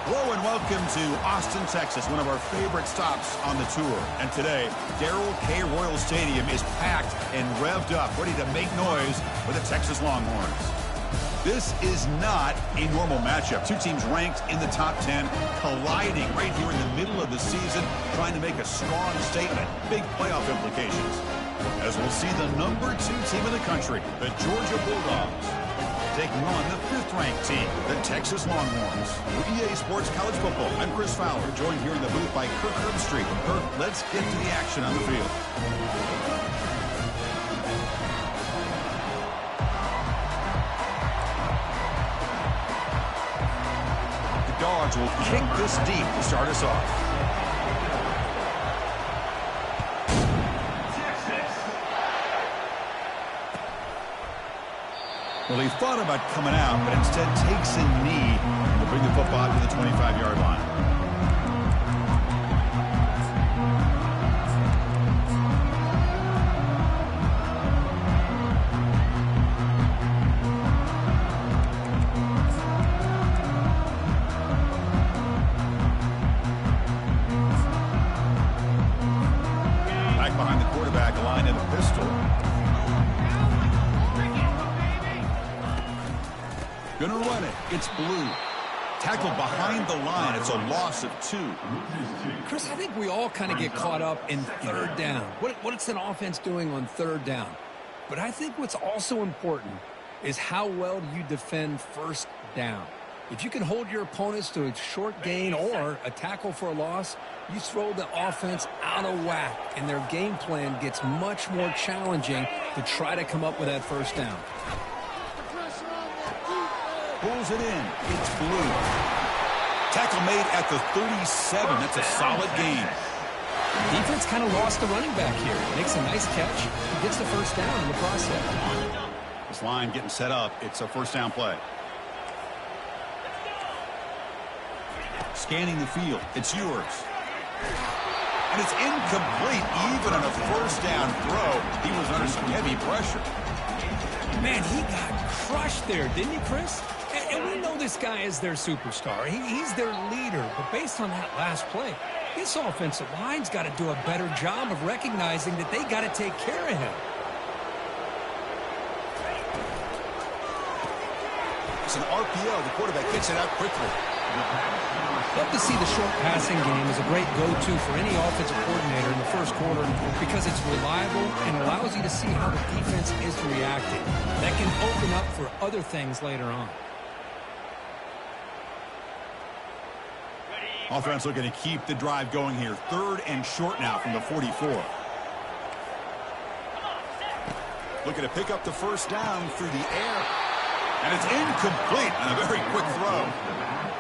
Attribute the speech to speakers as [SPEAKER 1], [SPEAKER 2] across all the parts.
[SPEAKER 1] Hello and welcome to Austin, Texas, one of our favorite stops on the tour. And today, Darrell K. Royal Stadium is packed and revved up, ready to make noise with the Texas Longhorns. This is not a normal matchup. Two teams ranked in the top 10, colliding right here in the middle of the season, trying to make a strong statement, big playoff implications. As we'll see the number 2 team in the country, the Georgia Bulldogs, taking on the 5th-ranked team, the Texas Longhorns. For EA Sports College Football, I'm Chris Fowler, joined here in the booth by Kirk Herbstreit. Kirk, let's get to the action on the field. The Dogs will kick this deep to start us off. Well, he thought about coming out, but instead takes a knee to bring the football to the 25-yard line. Back behind the quarterback, aligned in the pistol. Gonna run it. It's Blue. Tackled behind the line. It's a loss of 2.
[SPEAKER 2] Chris, I think we all kind of get caught up in third down. What's an offense doing on third down? But I think what's also important is how well do you defend first down. If you can hold your opponents to a short gain or a tackle for a loss, you throw the offense out of whack, and their game plan gets much more challenging to try to come up with that first down.
[SPEAKER 1] Pulls it in. It's Blue. Tackle made at the 37. That's a solid gain.
[SPEAKER 2] Defense kind of lost the running back here. Makes a nice catch. He gets the first down in the process.
[SPEAKER 1] This line getting set up. It's a first down play. Scanning the field. It's yours. And it's incomplete. Even on a first down throw, he was under some heavy pressure.
[SPEAKER 2] Man, he got crushed there, didn't he, Chris? And we know this guy is their superstar. He's their leader. But based on that last play, this offensive line's got to do a better job of recognizing that they got to take care of him.
[SPEAKER 1] It's an RPO. The quarterback gets it out quickly.
[SPEAKER 2] Love to see the short passing game as a great go-to for any offensive coordinator in the first quarter because it's reliable and allows you to see how the defense is reacting. That can open up for other things later on.
[SPEAKER 1] Offense looking to keep the drive going here. 3rd and short now from the 44. Looking to pick up the first down through the air. And it's incomplete on a very quick throw.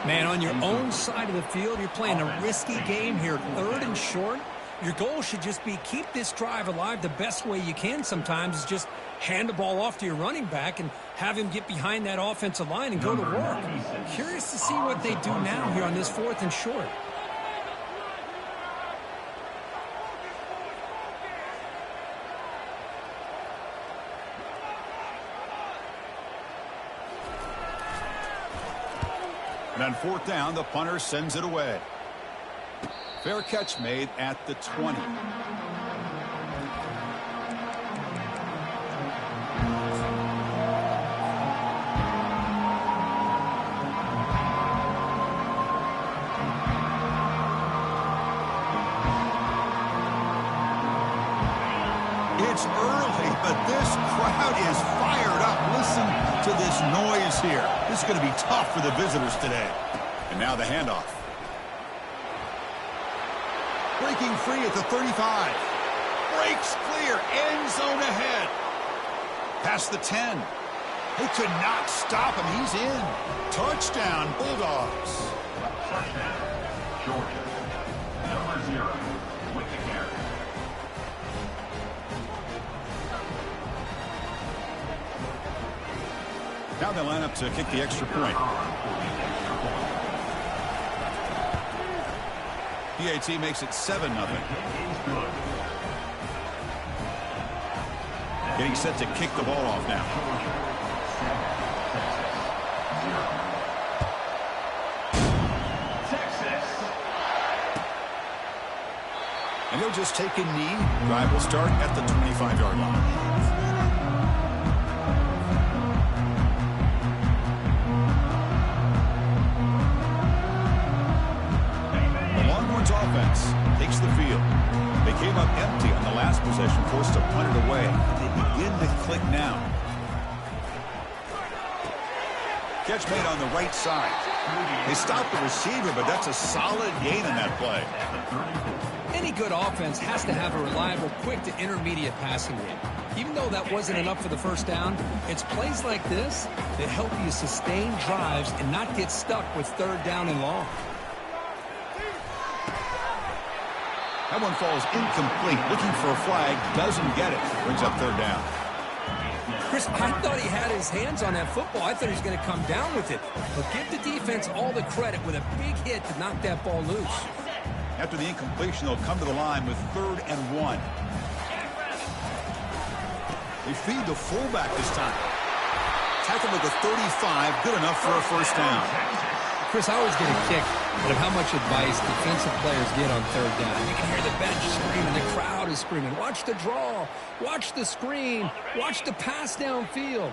[SPEAKER 2] Man, on your own side of the field, you're playing a risky game here. 3rd and short. Your goal should just be keep this drive alive the best way you can sometimes is just hand the ball off to your running back and have him get behind that offensive line and go to work. Curious to see what they do now here on this 4th and short.
[SPEAKER 1] And on 4th down, the punter sends it away. Fair catch made at the 20. It's early, but this crowd is fired up. Listen to this noise here. This is going to be tough for the visitors today. And now the handoff. Breaking free at the 35. Breaks clear. End zone ahead. Past the 10. They could not stop him. He's in. Touchdown, Bulldogs.
[SPEAKER 3] Touchdown, Georgia. Number 0 with the carry.
[SPEAKER 1] Now they line up to kick the extra point. PAT makes it 7-0. Getting set to kick the ball off now. And he'll just take a knee. Drive will start at the 25-yard line. Offense takes the field. They came up empty on the last possession, forced to punt it away. They begin to click now. Catch made on the right side. They stopped the receiver, but that's a solid gain in that play.
[SPEAKER 2] Any good offense has to have a reliable, quick to intermediate passing game. Even though that wasn't enough for the first down, it's plays like this that help you sustain drives and not get stuck with third down and long.
[SPEAKER 1] That one falls incomplete. Looking for a flag. Doesn't get it. Brings up third down.
[SPEAKER 2] Chris, I thought he had his hands on that football. I thought he was going to come down with it. But give the defense all the credit with a big hit to knock that ball loose.
[SPEAKER 1] After the incompletion, they'll come to the line with 3rd and 1. They feed the fullback this time. Tackle at the 35. Good enough for a first down.
[SPEAKER 2] Chris, I always get a kick out of how much advice defensive players get on third down. You can hear the bench screaming, the crowd is screaming, watch the draw, watch the screen, watch the pass downfield.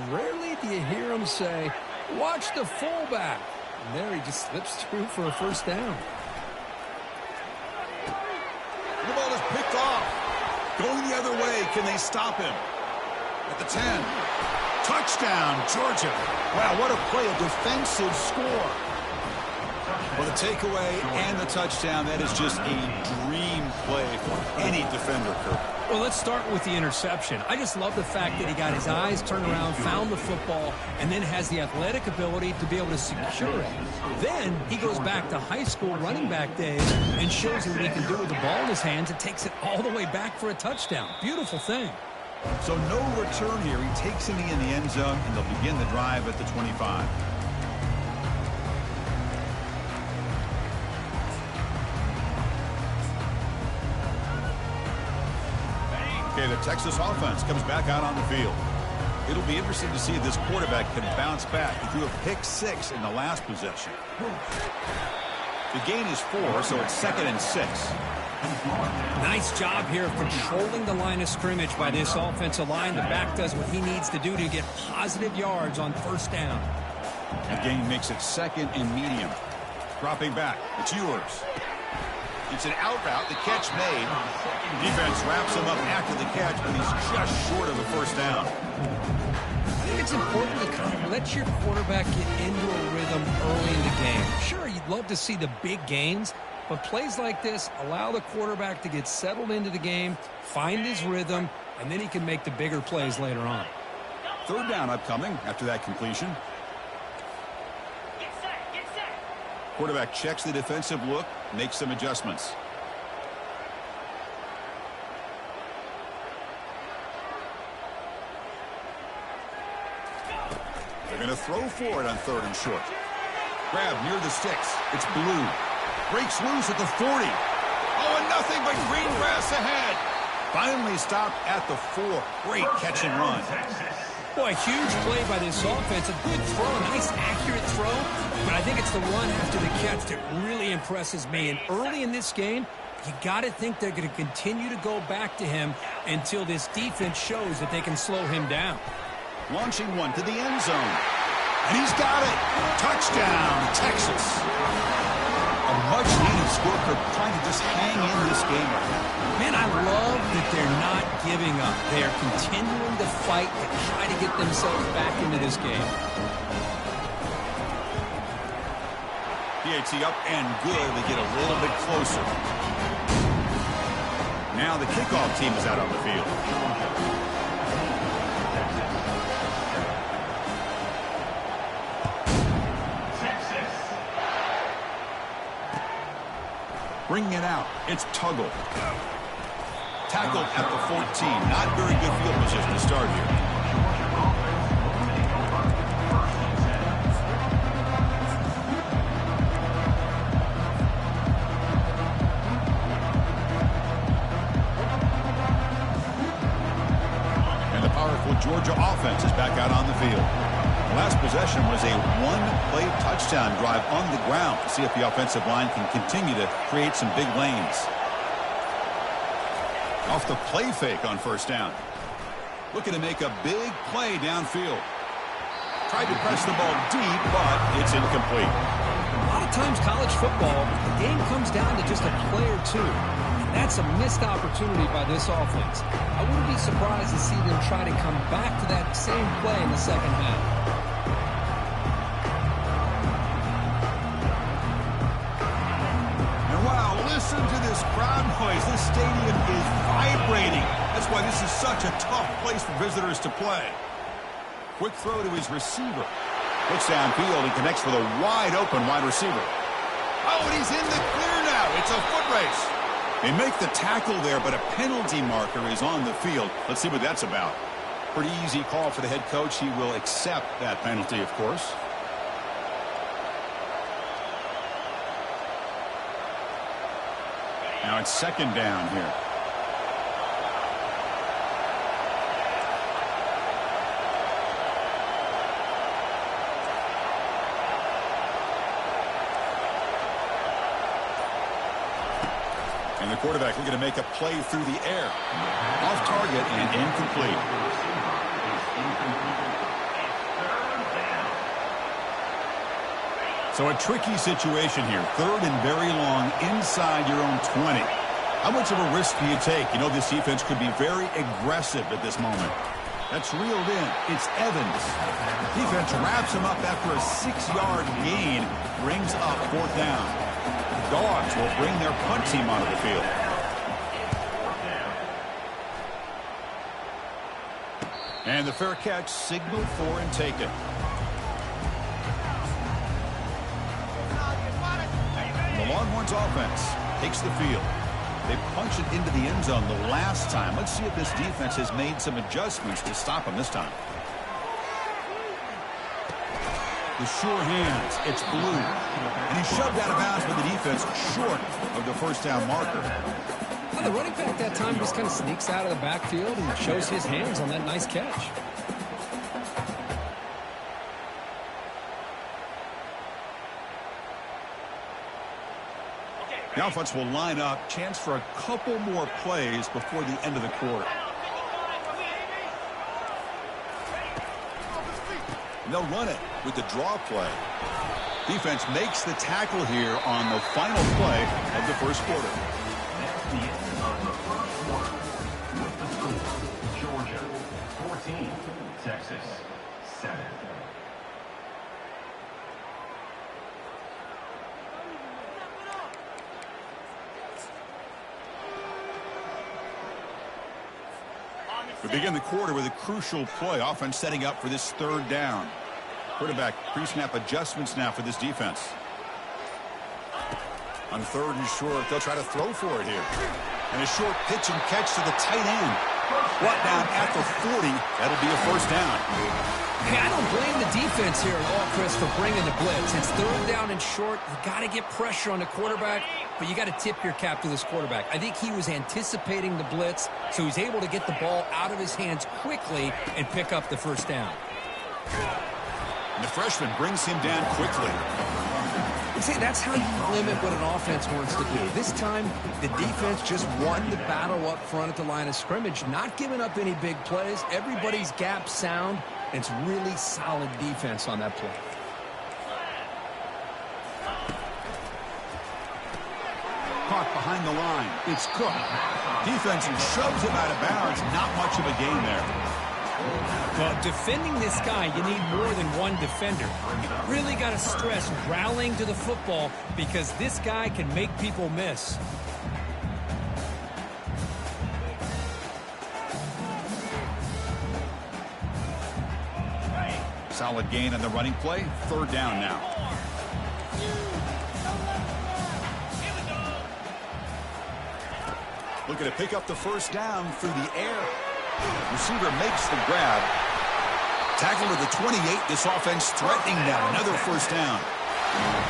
[SPEAKER 2] Rarely do you hear them say, watch the fullback. And there he just slips through for a first down.
[SPEAKER 1] The ball is picked off. Going the other way, can they stop him? At the 10. Touchdown, Georgia. Wow, what a play, a defensive score. Well, the takeaway and the touchdown, that is just a dream play for any defender, Kirk.
[SPEAKER 2] Well, let's start with the interception. I just love the fact that he got his eyes turned around, found the football, and then has the athletic ability to be able to secure it. Then he goes back to high school running back days and shows you what he can do with the ball in his hands and takes it all the way back for a touchdown. Beautiful thing.
[SPEAKER 1] So no return here. He takes it in the end zone, and they'll begin the drive at the 25. Okay, the Texas offense comes back out on the field. It'll be interesting to see if this quarterback can bounce back. He threw a pick 6 in the last possession. The gain is 4, so it's 2nd and 6.
[SPEAKER 2] Nice job here of controlling the line of scrimmage by this offensive line. The back does what he needs to do to get positive yards on first down.
[SPEAKER 1] The gain makes it 2nd and medium. Dropping back. It's yours. It's an out route. The catch made. Defense wraps him up after the catch, but he's just short of a first down.
[SPEAKER 2] I think it's important to kind of let your quarterback get into a rhythm early in the game. Sure, you'd love to see the big gains, but plays like this allow the quarterback to get settled into the game, find his rhythm, and then he can make the bigger plays later on.
[SPEAKER 1] Third down upcoming after that completion. Quarterback checks the defensive look, makes some adjustments. They're going to throw for it on 3rd and short. Grab near the sticks. It's Blue. Breaks loose at the 40. Oh, and nothing but green grass ahead. Finally stopped at the 4. Great catch and run.
[SPEAKER 2] Boy, huge play by this offense. A good throw, a nice accurate throw. But I think it's the run after the catch that really impresses me. And early in this game, you got to think they're going to continue to go back to him until this defense shows that they can slow him down.
[SPEAKER 1] Launching one to the end zone. And he's got it. Touchdown, Texas. A much-needed score for trying to just hang in this game right now.
[SPEAKER 2] Man, I love that they're not giving up. They are continuing to fight to try to get themselves back into this game.
[SPEAKER 1] PAT up and good. They get a little bit closer. Now the kickoff team is out on the field. Bringing it out. It's Tuggle. Tackled at the 14. Not very good field position to start here. And the powerful Georgia offense is back out on the field. Last possession was a one-play touchdown drive on the ground to see if the offensive line can continue to create some big lanes. Off the play fake on first down. Looking to make a big play downfield. Tried to press the ball deep, but it's incomplete.
[SPEAKER 2] A lot of times college football, the game comes down to just a play or two. And that's a missed opportunity by this offense. I wouldn't be surprised to see them try to come back to that same play in the second half.
[SPEAKER 1] And wow, listen to this crowd noise. This stadium is vibrating. That's why this is such a tough place for visitors to play. Quick throw to his receiver. Looks downfield and connects with a wide-open wide receiver. Oh, and he's in the clear now. It's a foot race. They make the tackle there, but a penalty marker is on the field. Let's see what that's about. Pretty easy call for the head coach. He will accept that penalty, of course. Now it's second down here. And the quarterback looking to make a play through the air. Off target and incomplete. So a tricky situation here. Third and very long inside your own 20. How much of a risk do you take? You know this defense could be very aggressive at this moment. That's reeled in. It's Evans. Defense wraps him up after a 6-yard gain. Brings up fourth down. Dogs will bring their punt team onto the field. And the fair catch signaled for and taken. The Longhorns offense takes the field. They punch it into the end zone the last time. Let's see if this defense has made some adjustments to stop them this time. The sure hands, it's Blue. And he's shoved out of bounds by the defense short of the first down marker.
[SPEAKER 2] Well, the running back that time just kind of sneaks out of the backfield and shows his hands on that nice catch.
[SPEAKER 1] The offense will line up. Chance for a couple more plays before the end of the quarter. And they'll run it with the draw play. Defense makes the tackle here on the final play of the first quarter.
[SPEAKER 3] That's the end of the first quarter. With the score, Georgia 14, Texas 7.
[SPEAKER 1] We begin the quarter with a crucial play. Offense setting up for this third down. Quarterback pre-snap adjustments now for this defense. On third and short, they'll try to throw for it here. And a short pitch and catch to the tight end. Brought down at the 40. That'll be a first down.
[SPEAKER 2] Hey, I don't blame the defense here at all, Chris, for bringing the blitz. It's third down and short. You got to get pressure on the quarterback, but you got to tip your cap to this quarterback. I think he was anticipating the blitz, so he's able to get the ball out of his hands quickly and pick up the first down.
[SPEAKER 1] And the freshman brings him down quickly.
[SPEAKER 2] See, that's how you limit what an offense wants to do. This time, the defense just won the battle up front at the line of scrimmage, not giving up any big plays. Everybody's gap sound. It's really solid defense on that play.
[SPEAKER 1] Caught behind the line. It's Cook. Defense shoves him out of bounds. Not much of a gain there.
[SPEAKER 2] Well, defending this guy, you need more than one defender. You really got to stress rallying to the football because this guy can make people miss.
[SPEAKER 1] Solid gain on the running play. Third down now. Looking to pick up the first down through the air. Receiver makes the grab. Tackle to the 28. This offense threatening now. Another first down.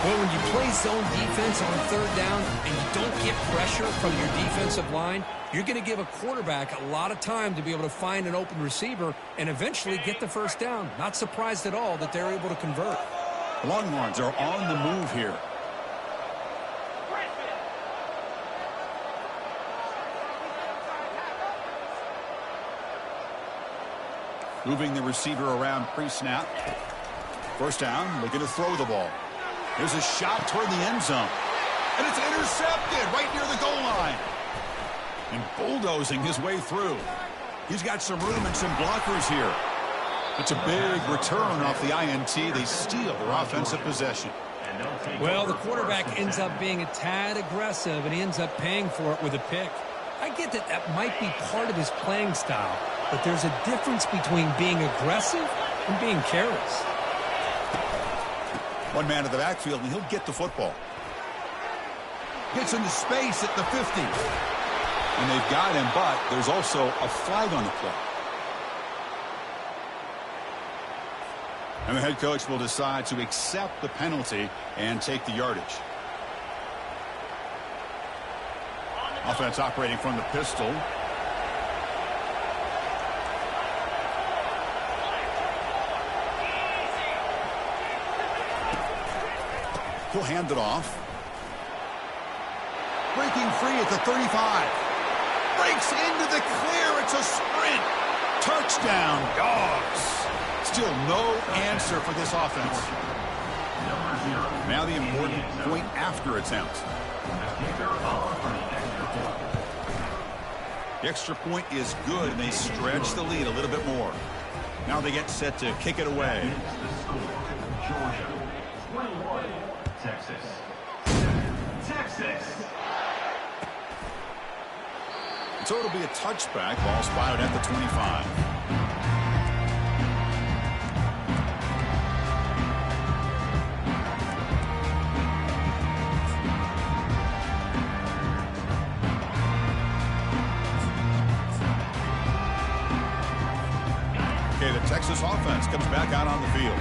[SPEAKER 2] Well, when you play zone defense on third down and you don't get pressure from your defensive line, you're going to give a quarterback a lot of time to be able to find an open receiver and eventually get the first down. Not surprised at all that they're able to convert.
[SPEAKER 1] The Longhorns are on the move here. Moving the receiver around pre-snap. First down, looking to throw the ball. There's a shot toward the end zone. And it's intercepted right near the goal line. And bulldozing his way through. He's got some room and some blockers here. It's a big return off the INT. They steal their offensive possession.
[SPEAKER 2] Well, the quarterback ends up being a tad aggressive, and he ends up paying for it with a pick. I get that that might be part of his playing style, but there's a difference between being aggressive and being careless.
[SPEAKER 1] One man in the backfield, and he'll get the football. Gets into space at the 50. And they've got him, but there's also a flag on the play. And the head coach will decide to accept the penalty and take the yardage. Offense operating from the pistol. He'll hand it off. Breaking free at the 35. Breaks into the clear. It's a sprint. Touchdown, Dogs. Still no answer for this offense. Now the important point after attempt. The extra point is good, and they stretch the lead a little bit more. Now they get set to kick it away.
[SPEAKER 3] Georgia 21, Texas.
[SPEAKER 1] So it'll be a touchback. Ball spotted at the 25. Okay, the Texas offense comes back out on the field.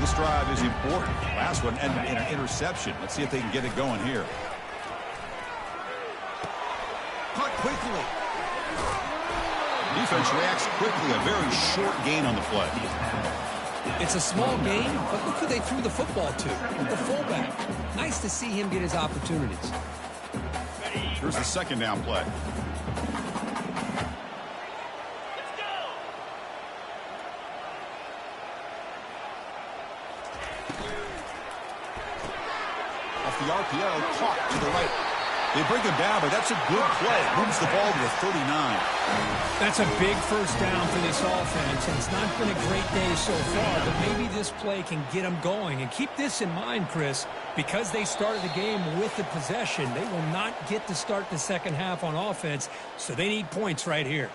[SPEAKER 1] This drive is important. Last one ended in an interception. Let's see if they can get it going here. Caught quickly. Defense reacts quickly. A very short gain on the play.
[SPEAKER 2] It's a small gain, but look who they threw the football to. The fullback. Nice to see him get his opportunities.
[SPEAKER 1] Here's the second down play. Off the RPO, caught to the right. They bring him down, but that's a good play. Moves the ball to the 39.
[SPEAKER 2] That's a big first down for this offense, and it's not been a great day so far, but maybe this play can get them going. And keep this in mind, Chris, because they started the game with the possession, they will not get to start the second half on offense, so they need points right here.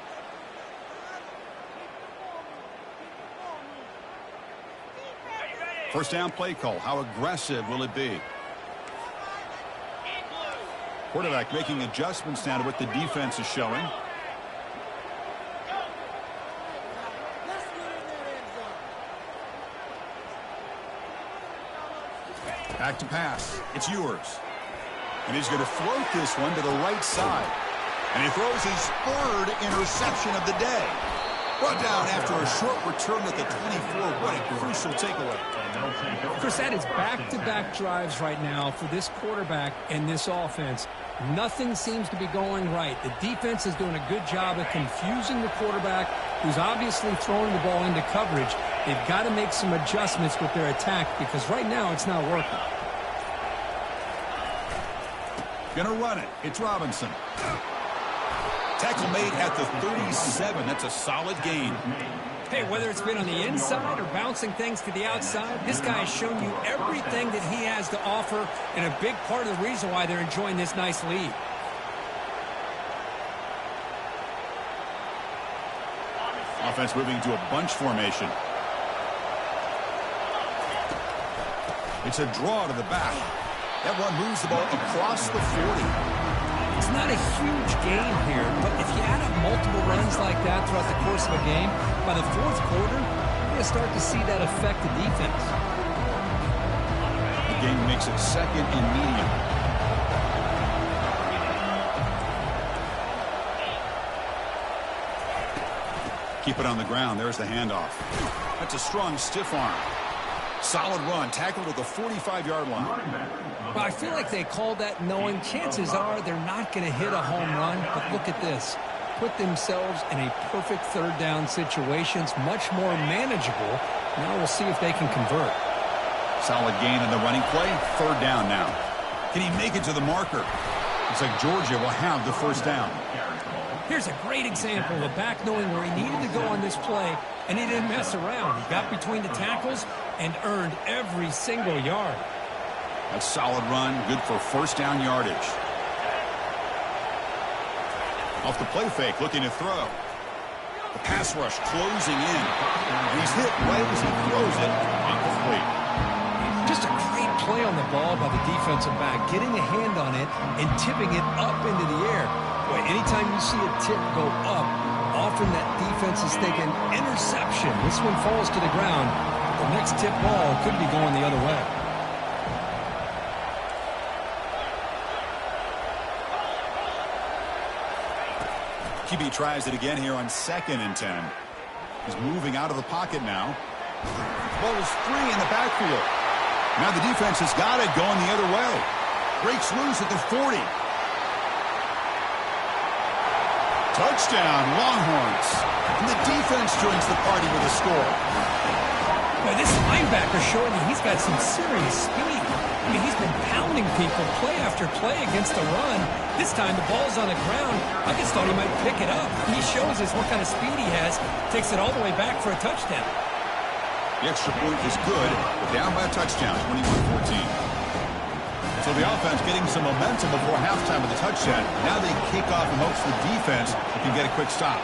[SPEAKER 1] First down play call. How aggressive will it be? Quarterback making adjustments now to what the defense is showing. Back to pass. It's yours. And he's going to float this one to the right side. And he throws his third interception of the day. Brought down after a short return at the 24. What a crucial takeaway.
[SPEAKER 2] Chris, that is back-to-back drives right now for this quarterback and this offense. Nothing seems to be going right. The defense is doing a good job of confusing the quarterback, who's obviously throwing the ball into coverage. They've got to make some adjustments with their attack because right now it's not working.
[SPEAKER 1] Gonna run it. It's Robinson. Tackle made at the 37. That's a solid gain.
[SPEAKER 2] Hey, whether it's been on the inside or bouncing things to the outside, this guy has shown you everything that he has to offer, and a big part of the reason why they're enjoying this nice lead.
[SPEAKER 1] Offense moving to a bunch formation. It's a draw to the back. That one moves the ball across the 40.
[SPEAKER 2] It's not a huge gain here, but if you add up multiple runs like that throughout the course of a game, by the fourth quarter, you're going to start to see that affect the defense.
[SPEAKER 1] The game makes it second and medium. Keep it on the ground. There's the handoff. That's a strong stiff arm. Solid run. Tackled at the 45-yard line.
[SPEAKER 2] Well, I feel like they called that knowing chances are they're not going to hit a home run, but look at this. put themselves in a perfect third down situation. It's much more manageable. Now we'll see if they can convert.
[SPEAKER 1] Solid gain on the running play. Third down now. Can he make it to the marker? Looks like Georgia will have the first down.
[SPEAKER 2] Here's a great example of a back knowing where he needed to go on this play, and he didn't mess around. He got between the tackles and earned every single yard.
[SPEAKER 1] A solid run, good for first down yardage. Off the play fake, looking to throw. The pass rush closing in. And he's hit right as he throws it. Incomplete.
[SPEAKER 2] Just a great play on the ball by the defensive back, getting a hand on it and tipping it up into the air. Boy, anytime you see a tip go up, often that defense is thinking interception. This one falls to the ground. The next tip ball could be going the other way.
[SPEAKER 1] QB tries it again here on 2nd and 10. He's moving out of the pocket now. Ball is free in the backfield. Now the defense has got it going the other way. Breaks loose at the 40. Touchdown, Longhorns. And the defense joins the party with a score.
[SPEAKER 2] Boy, this linebacker showing you he's got some serious speed. I mean, he's been pounding people play after play against the run. This time the ball's on the ground. I just thought he might pick it up. He shows us what kind of speed he has. Takes it all the way back for a touchdown.
[SPEAKER 1] The extra point is good, but down by a touchdown, 21-14. So the offense getting some momentum before halftime with the touchdown. Now they kick off in hopes the defense can get a quick stop.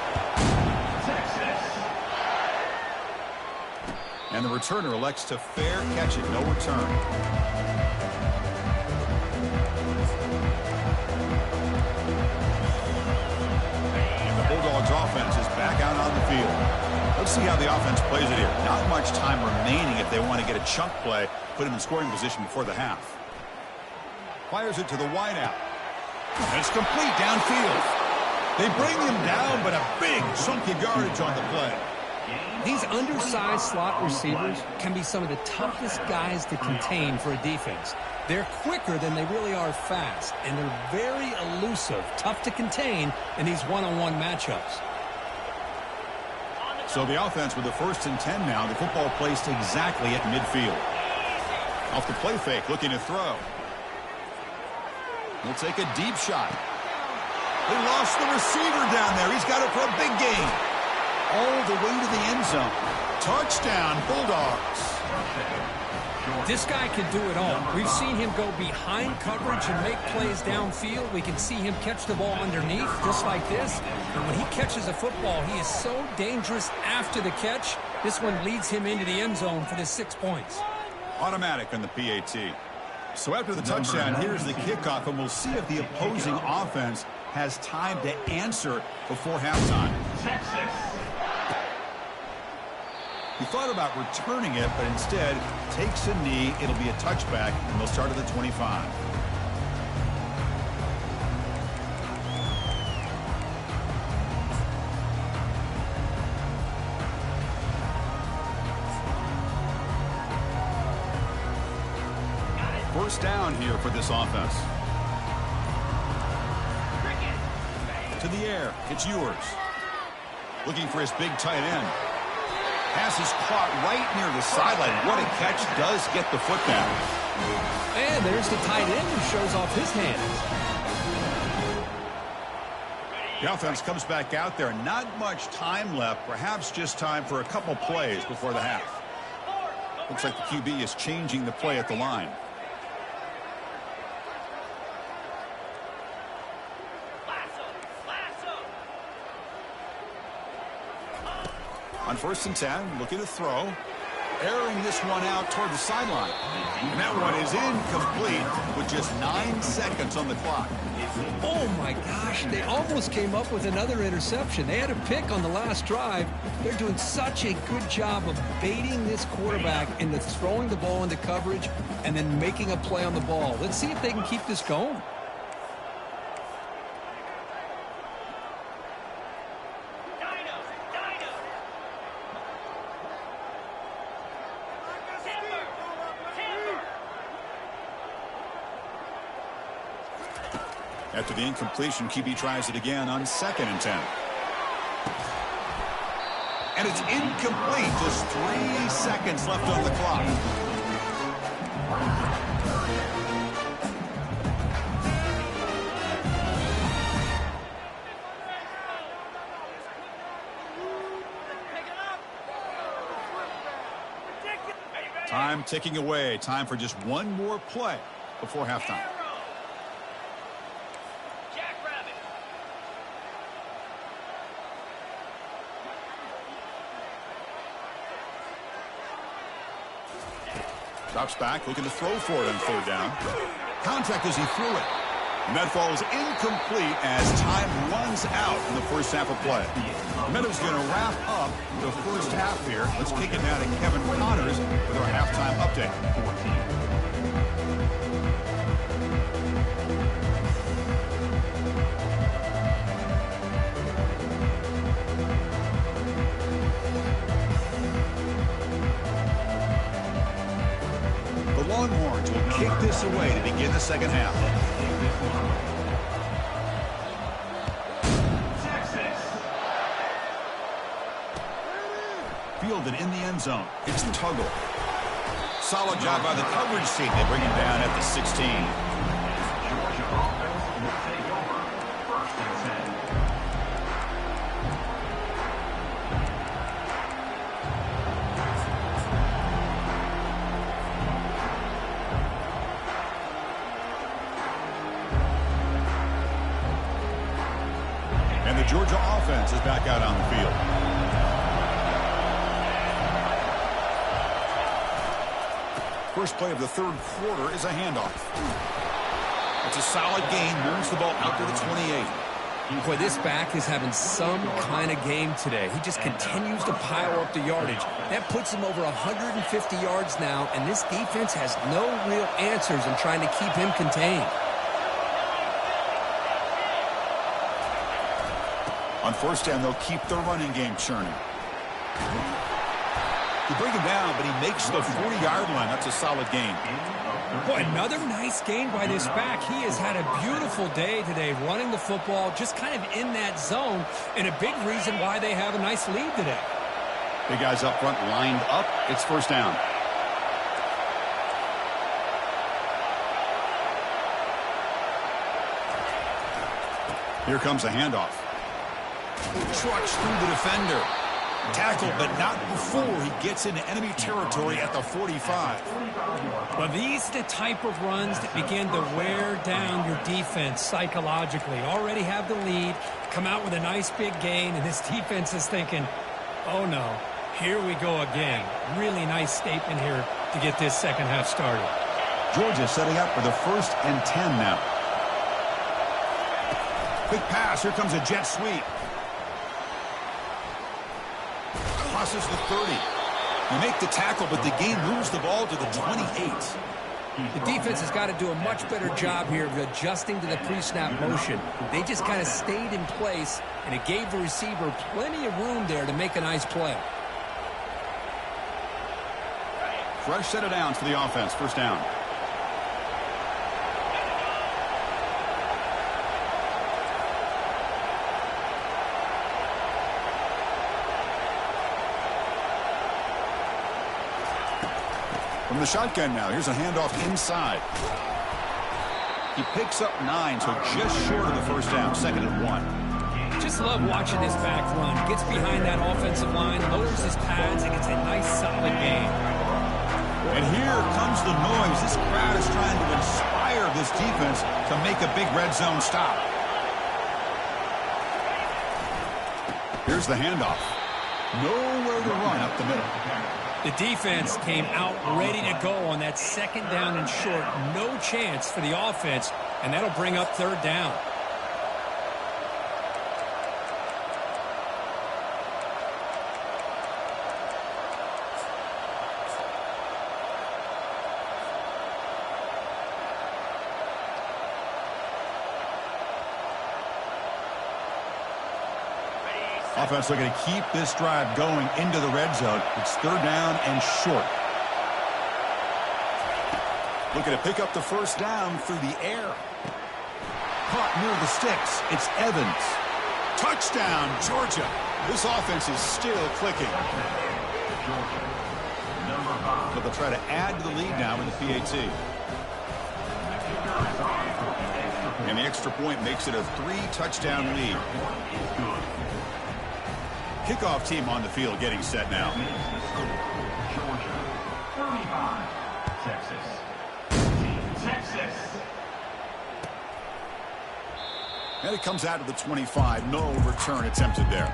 [SPEAKER 1] And the returner elects to fair catch it, no return. And the Bulldogs offense is back out on the field. Let's see how the offense plays it here. Not much time remaining if they want to get a chunk play, put him in scoring position before the half. Fires it to the wideout. And it's complete downfield. They bring him down, but a big chunk of yardage on the play.
[SPEAKER 2] These undersized slot receivers can be some of the toughest guys to contain for a defense. They're quicker than they really are fast, and they're very elusive, tough to contain in these one-on-one matchups.
[SPEAKER 1] So the offense with the 1st and 10 now. The football placed exactly at midfield. Off the play fake, looking to throw. He'll take a deep shot. They lost the receiver down there. He's got it for a big gain. All the way to the end zone. Touchdown, Bulldogs.
[SPEAKER 2] This guy can do it all. We've seen him go behind coverage and make plays downfield. We can see him catch the ball underneath, just like this. And when he catches a football, he is so dangerous after the catch. This one leads him into the end zone for the 6 points.
[SPEAKER 1] Automatic on the PAT. So after the touchdown, here's the kickoff, and we'll see if the opposing offense has time to answer before halftime. He thought about returning it, but instead takes a knee. It'll be a touchback, and they'll start at the 25. First down here for this offense. To the air, it's Ewers. Looking for his big tight end. Pass is caught right near the sideline. What a catch, does get the foot down.
[SPEAKER 2] And there's the tight end who shows off his hands.
[SPEAKER 1] The offense comes back out there. Not much time left. Perhaps just time for a couple plays before the half. Looks like the QB is changing the play at the line. On 1st and 10, looking to throw. Airing this one out toward the sideline. And that one is incomplete with just 9 seconds on the clock.
[SPEAKER 2] Oh, my gosh. They almost came up with another interception. They had a pick on the last drive. They're doing such a good job of baiting this quarterback into throwing the ball into coverage and then making a play on the ball. Let's see if they can keep this going.
[SPEAKER 1] After the incompletion, QB tries it again on 2nd and 10. And it's incomplete. Just 3 seconds left on the clock. Time ticking away. Time for just one more play before halftime. Drops back, looking to throw for it on third down. Contact as he threw it. And that fall is incomplete as time runs out in the first half of play. Meadows going to wrap up the first half here. Let's kick it now to Kevin Connors with our halftime update. The Longhorns will kick this away to begin the second half. Fielded in the end zone. It's Tuggle. Solid job by the coverage team. They bring him down at the 16.
[SPEAKER 3] Georgia offense will take over. First and 10.
[SPEAKER 1] And the Georgia offense is back out on the field. First play of the third quarter is a handoff. It's a solid gain. Moves the ball out to the 28.
[SPEAKER 2] Boy, this back is having some kind of game today. He just continues to pile up the yardage. That puts him over 150 yards now, and this defense has no real answers in trying to keep him contained.
[SPEAKER 1] On first down, they'll keep their running game churning. They bring him down, but he makes the 40-yard line. That's a solid gain.
[SPEAKER 2] Boy, another nice gain by this back. He has had a beautiful day today running the football, just kind of in that zone, and a big reason why they have a nice lead today.
[SPEAKER 1] Big guys up front lined up. It's first down. Here comes a handoff. Trucks through the defender. Tackled, but not before he gets into enemy territory at the 45.
[SPEAKER 2] Well, these are the type of runs that begin to wear down your defense psychologically. Already have the lead, come out with a nice big gain, and this defense is thinking, oh no, here we go again. Really nice statement here to get this second half started.
[SPEAKER 1] Georgia setting up for the 1st and 10 now. Quick pass, here comes a jet sweep. Crosses the 30. You make the tackle, but the gain moves the ball to the 28.
[SPEAKER 2] The defense has got to do a much better job here of adjusting to the pre-snap motion. They just kind of stayed in place, and it gave the receiver plenty of room there to make a nice play.
[SPEAKER 1] Fresh set of downs for the offense. First down. From the shotgun now, here's a handoff inside. He picks up 9, so just short of the first down, 2nd and 1.
[SPEAKER 2] Just love watching this back run. Gets behind that offensive line, lowers his pads, and gets a nice solid gain.
[SPEAKER 1] And here comes the noise. This crowd is trying to inspire this defense to make a big red zone stop. Here's the handoff. Nowhere to run up the middle.
[SPEAKER 2] The defense came out ready to go on that 2nd down and short. No chance for the offense, and that'll bring up 3rd down.
[SPEAKER 1] Offense looking to keep this drive going into the red zone. It's 3rd down and short. Looking to pick up the first down through the air. Caught near the sticks. It's Evans. Touchdown, Georgia. This offense is still clicking.
[SPEAKER 3] Georgia. Number 5.
[SPEAKER 1] So they'll try to add to the lead now with the PAT. And the extra point makes it a 3-touchdown lead. Kickoff team on the field getting set now.
[SPEAKER 3] Georgia 35. Texas. Texas.
[SPEAKER 1] And it comes out of the 25. No return attempted there.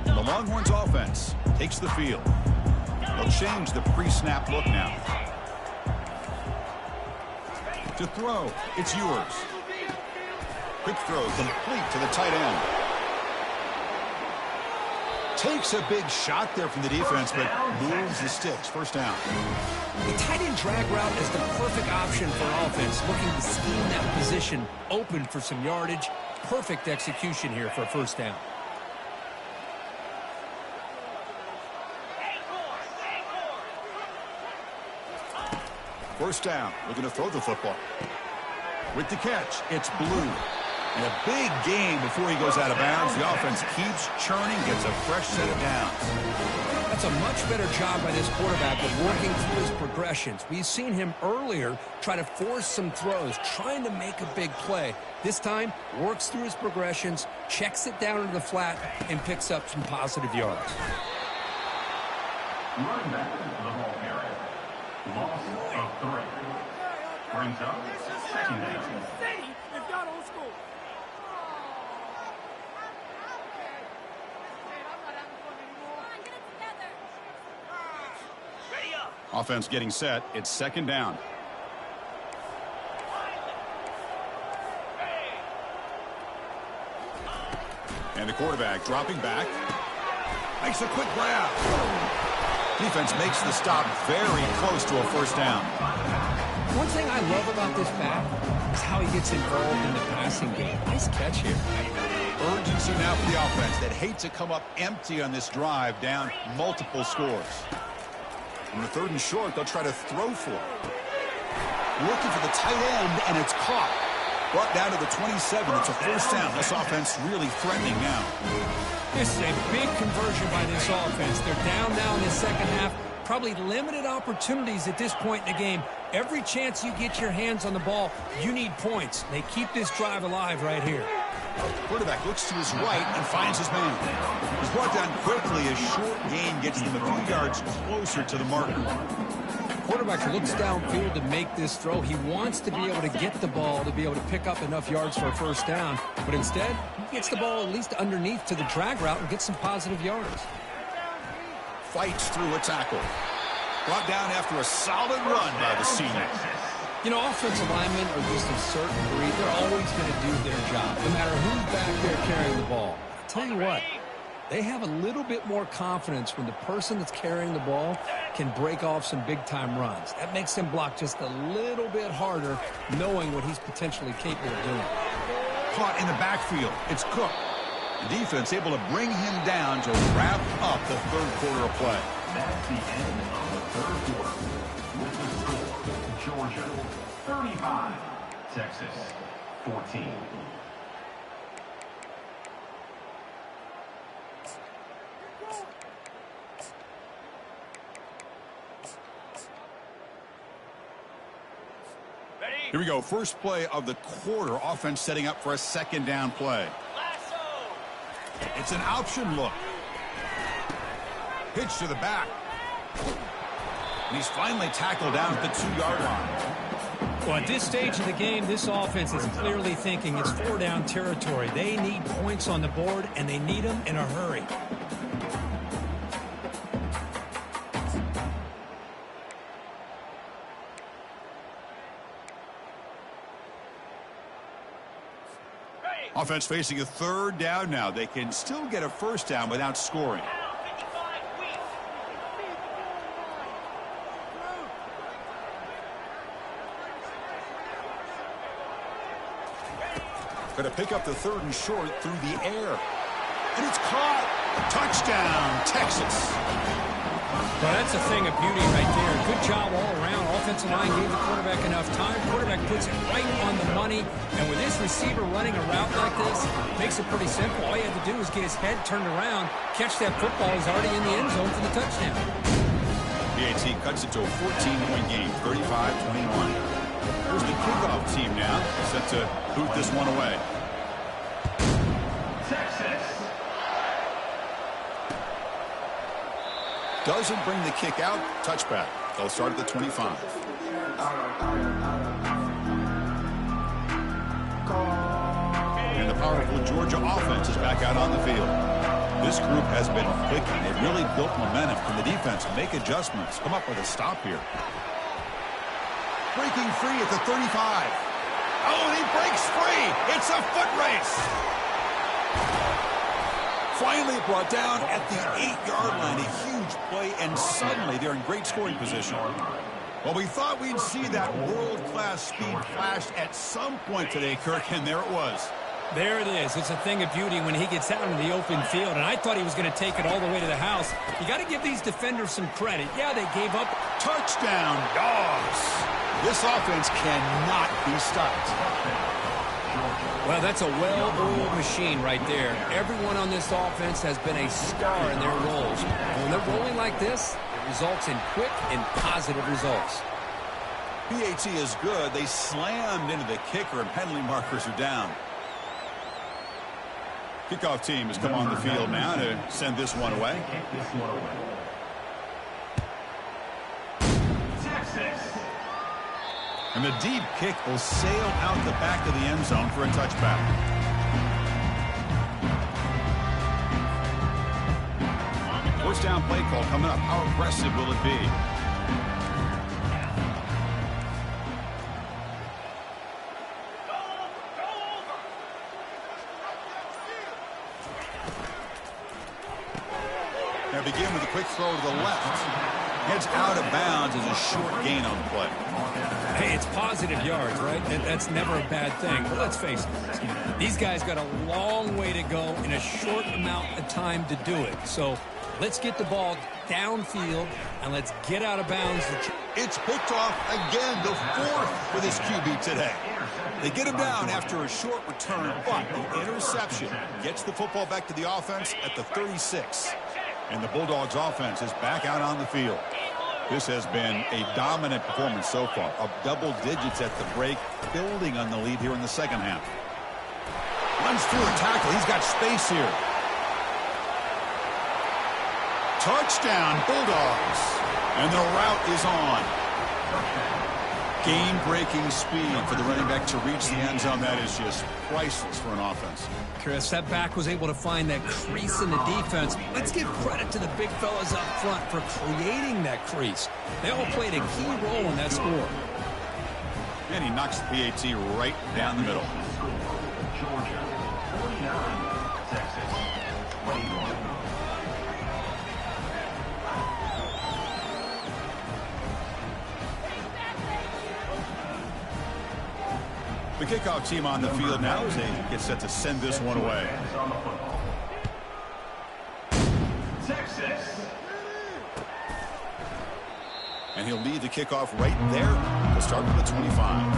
[SPEAKER 1] The Longhorns offense takes the field. They'll change the pre-snap look now. To throw, it's yours. Quick throw complete to the tight end. Takes a big shot there from the defense, but moves the sticks. First down.
[SPEAKER 2] The tight end drag route is the perfect option for offense, looking to scheme that position open for some yardage. Perfect execution here for a first down.
[SPEAKER 1] First down, looking to throw the football. With the catch, it's Blue. And a big gain before he goes out of bounds. The offense keeps churning, gets a fresh set of downs.
[SPEAKER 2] That's a much better job by this quarterback of working through his progressions. We've seen him earlier try to force some throws, trying to make a big play. This time, works through his progressions, checks it down into the flat, and picks up some positive yards.
[SPEAKER 3] Running back to the ball carrier. Loss of 3. Brings up second down.
[SPEAKER 1] Offense getting set. It's second down. And the quarterback dropping back. Makes a quick grab. Defense makes the stop very close to a first down.
[SPEAKER 2] One thing I love about this back is how he gets involved in the passing game. Nice catch here.
[SPEAKER 1] Urgency now for the offense that hate to come up empty on this drive, down multiple scores. On the 3rd and short, they'll try to throw for it. Looking for the tight end, and it's caught. Brought down to the 27. It's a first down. This offense really threatening now.
[SPEAKER 2] This is a big conversion by this offense. They're down now in the second half. Probably limited opportunities at this point in the game. Every chance you get your hands on the ball, you need points. They keep this drive alive right here.
[SPEAKER 1] Quarterback looks to his right and finds his man. He's brought down quickly. A short gain gets them a few yards closer to the marker.
[SPEAKER 2] Quarterback looks downfield to make this throw. He wants to be able to get the ball to be able to pick up enough yards for a first down. But instead, he gets the ball at least underneath to the drag route and gets some positive yards.
[SPEAKER 1] Fights through a tackle. Brought down after a solid run by the senior.
[SPEAKER 2] You know, offensive linemen are just a certain breed. They're always going to do their job, no matter who's back there carrying the ball. I'll tell you what, they have a little bit more confidence when the person that's carrying the ball can break off some big-time runs. That makes them block just a little bit harder, knowing what he's potentially capable of doing.
[SPEAKER 1] Caught in the backfield. It's Cook. The defense able to bring him down to wrap up the 3rd quarter of play.
[SPEAKER 3] That's the end of the 3rd quarter. With the score, Georgia 35, Texas 14.
[SPEAKER 1] Here we go. First play of the quarter. Offense setting up for a second down play. It's an option look. Pitch to the back. And he's finally tackled down at the 2-yard line.
[SPEAKER 2] Well, at this stage of the game, this offense is clearly thinking it's 4-down territory. They need points on the board, and they need them in a hurry.
[SPEAKER 1] Offense facing a 3rd down now. They can still get a first down without scoring. Going to pick up the 3rd and short through the air. And it's caught. Touchdown, Texas.
[SPEAKER 2] Well, that's a thing of beauty right there. Good job all around. Offensive line gave the quarterback enough time. Quarterback puts it right on the money. And with this receiver running a route like this, makes it pretty simple. All you have to do is get his head turned around, catch that football. He's already in the end zone for the touchdown.
[SPEAKER 1] PAT cuts it to a 14-point game, 35-21. Here's the kickoff team now, set to boot this one away.
[SPEAKER 3] Texas.
[SPEAKER 1] Doesn't bring the kick out. Touchback. They'll start at the 25. And the powerful Georgia offense is back out on the field. This group has been clicking. They've really built momentum. Can the defense make adjustments? Come up with a stop here. Breaking free at the 35. Oh, and he breaks free. It's a foot race. Finally brought down at the 8-yard line. A huge play, and suddenly they're in great scoring position. Well, we thought we'd see that world-class speed flash at some point today, Kirk, and there it was.
[SPEAKER 2] There it is. It's a thing of beauty when he gets out into the open field, and I thought he was going to take it all the way to the house. You got to give these defenders some credit. Yeah, they gave up.
[SPEAKER 1] Touchdown, Dogs. This offense cannot be stopped.
[SPEAKER 2] Well, that's a well-oiled machine right there. Everyone on this offense has been a star in their roles. And when they're rolling like this, it results in quick and positive results.
[SPEAKER 1] PAT is good. They slammed into the kicker, and penalty markers are down. Kickoff team has come on the field now to send this one away.
[SPEAKER 3] Texas.
[SPEAKER 1] And the deep kick will sail out the back of the end zone for a touchback. First down play call coming up. How aggressive will it be? Now begin with a quick throw to the left. Heads out of bounds as a short gain on the play.
[SPEAKER 2] Hey, it's positive yards, right? That's never a bad thing. But let's face it, these guys got a long way to go in a short amount of time to do it. So let's get the ball downfield, and let's get out of bounds.
[SPEAKER 1] It's picked off again, the fourth for this QB today. They get him down after a short return, but the interception gets the football back to the offense at the 36. And the Bulldogs offense is back out on the field. This has been a dominant performance so far, of double digits at the break, building on the lead here in the second half. Runs through a tackle. He's got space here. Touchdown, Bulldogs. And the route is on. Game-breaking speed for the running back to reach the end zone. That is just priceless for an offense.
[SPEAKER 2] Chris, that back was able to find that crease in the defense. Let's give credit to the big fellas up front for creating that crease. They all played a key role in that score.
[SPEAKER 1] And he knocks the PAT right down the middle.
[SPEAKER 3] Georgia 49, Texas 21.
[SPEAKER 1] The kickoff team on the field now as they get set to send this one away.
[SPEAKER 3] Texas.
[SPEAKER 1] And he'll lead the kickoff right there. He'll start with the 25.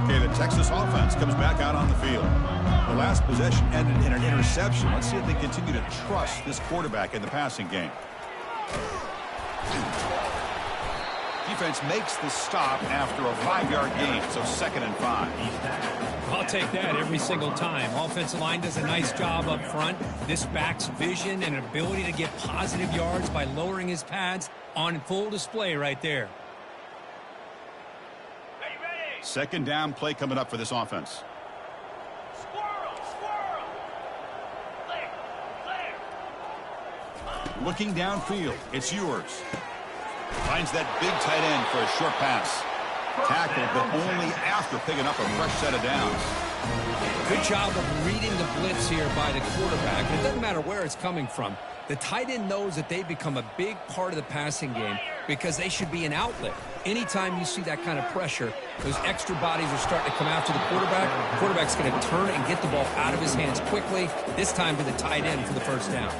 [SPEAKER 1] Okay, the Texas offense comes back out on the field. The last possession ended in an interception. Let's see if they continue to trust this quarterback in the passing game. Defense makes the stop after a 5-yard gain, so 2nd and 5.
[SPEAKER 2] I'll take that every single time. Offensive line does a nice job up front. This back's vision and ability to get positive yards by lowering his pads on full display right there.
[SPEAKER 1] 2nd down play coming up for this offense. Looking downfield, it's Ewers. Finds that big tight end for a short pass. Tackled, but only after picking up a fresh set of downs.
[SPEAKER 2] Good job of reading the blitz here by the quarterback. It doesn't matter where it's coming from. The tight end knows that they become a big part of the passing game. because they should be an outlet. Anytime you see that kind of pressure, those extra bodies are starting to come after the quarterback. The quarterback's going to turn and get the ball out of his hands quickly, this time to the tight end for the first down.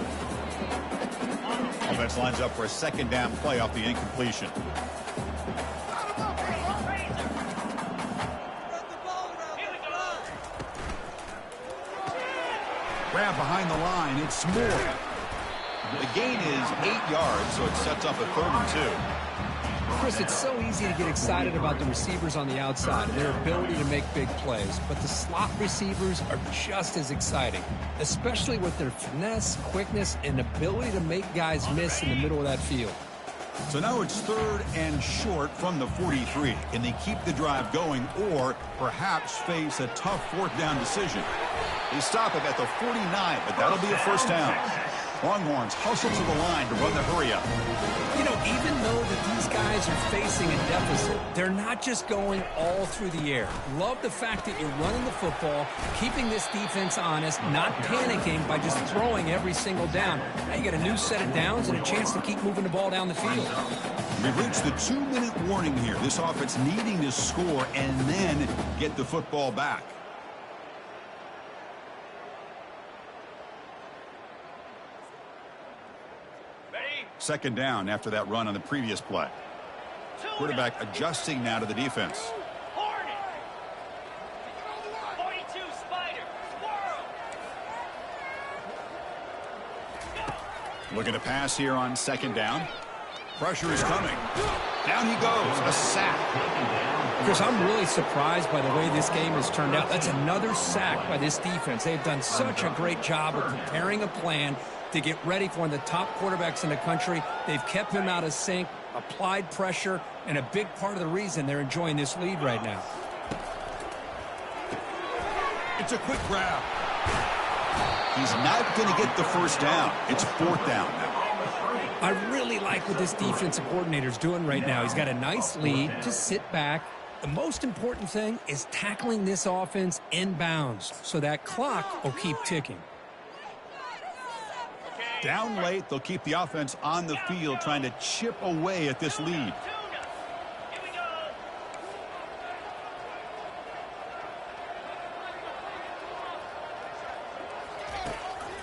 [SPEAKER 1] Offense lines up for a second down play off the incompletion. Grab behind the line. It's Moore. The gain is 8 yards, so it sets up a 3rd and 2.
[SPEAKER 2] Chris, it's so easy to get excited about the receivers on the outside and their ability to make big plays, but the slot receivers are just as exciting, especially with their finesse, quickness, and ability to make guys miss in the middle of that field.
[SPEAKER 1] So now it's 3rd and short from the 43. Can they keep the drive going or perhaps face a tough 4th down decision? They stop it at the 49, but that'll be a first down. Longhorns hustle to the line to run the hurry up.
[SPEAKER 2] You know, even though that these guys are facing a deficit, they're not just going all through the air. Love the fact that you're running the football, keeping this defense honest, not panicking by just throwing every single down. Now you get a new set of downs and a chance to keep moving the ball down the field.
[SPEAKER 1] We've reached the 2-minute warning here. This offense needing to score and then get the football back. Second down after that run on the previous play. Quarterback adjusting now to the defense. Looking to pass here on second down. Pressure is coming. Down he goes. A sack.
[SPEAKER 2] Chris, I'm really surprised by the way this game has turned out. That's another sack by this defense. They've done such a great job of preparing a plan to get ready for one of the top quarterbacks in the country. They've kept him out of sync, applied pressure, and a big part of the reason they're enjoying this lead right now.
[SPEAKER 1] It's a quick grab. He's not going to get the first down. It's 4th down.
[SPEAKER 2] I really like what this defensive coordinator's doing right now. He's got a nice lead. Just sit back. The most important thing is tackling this offense inbounds so that clock will keep ticking.
[SPEAKER 1] Down late, they'll keep the offense on the field trying to chip away at this lead.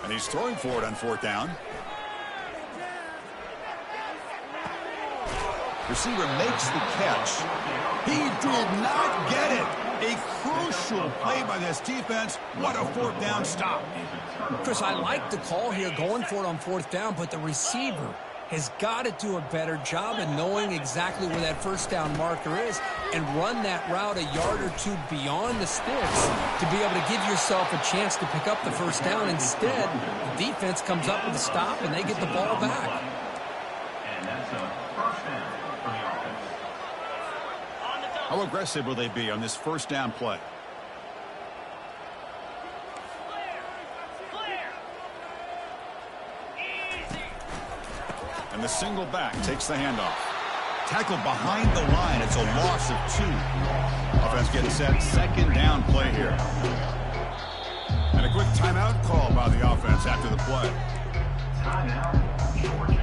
[SPEAKER 1] And he's throwing for it on 4th down. Receiver makes the catch. He did not get it. A crucial play by this defense. What a 4th down stop.
[SPEAKER 2] Chris, I like the call here going for it on 4th down, but the receiver has got to do a better job of knowing exactly where that first down marker is and run that route a yard or two beyond the sticks to be able to give yourself a chance to pick up the first down. Instead, the defense comes up with a stop and they get the ball back.
[SPEAKER 3] And that's a first down for the offense.
[SPEAKER 1] How aggressive will they be on this first down play? And the single back takes the handoff. Tackled behind the line. It's a loss of 2. Offense getting set. Second down play here. And a quick timeout call by the offense after the play.
[SPEAKER 3] Timeout, Georgia.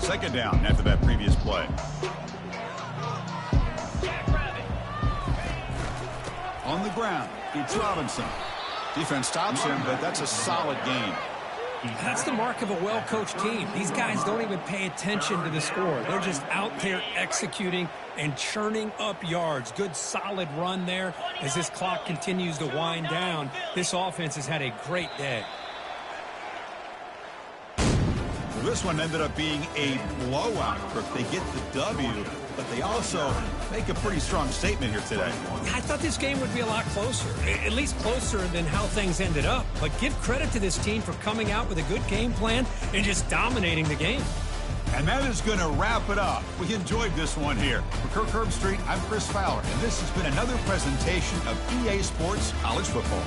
[SPEAKER 1] Second down after that previous play. On the ground, it's Robinson. Defense stops him, but that's a solid gain.
[SPEAKER 2] That's the mark of a well-coached team. These guys don't even pay attention to the score. They're just out there executing and churning up yards. Good, solid run there as this clock continues to wind down. This offense has had a great day.
[SPEAKER 1] Well, this one ended up being a blowout. They get the W, but they also make a pretty strong statement here today.
[SPEAKER 2] I thought this game would be a lot closer, at least closer than how things ended up. But give credit to this team for coming out with a good game plan and just dominating the game.
[SPEAKER 1] And that is going to wrap it up. We enjoyed this one here. For Kirk Herbstreit, I'm Chris Fowler, and this has been another presentation of EA Sports College Football.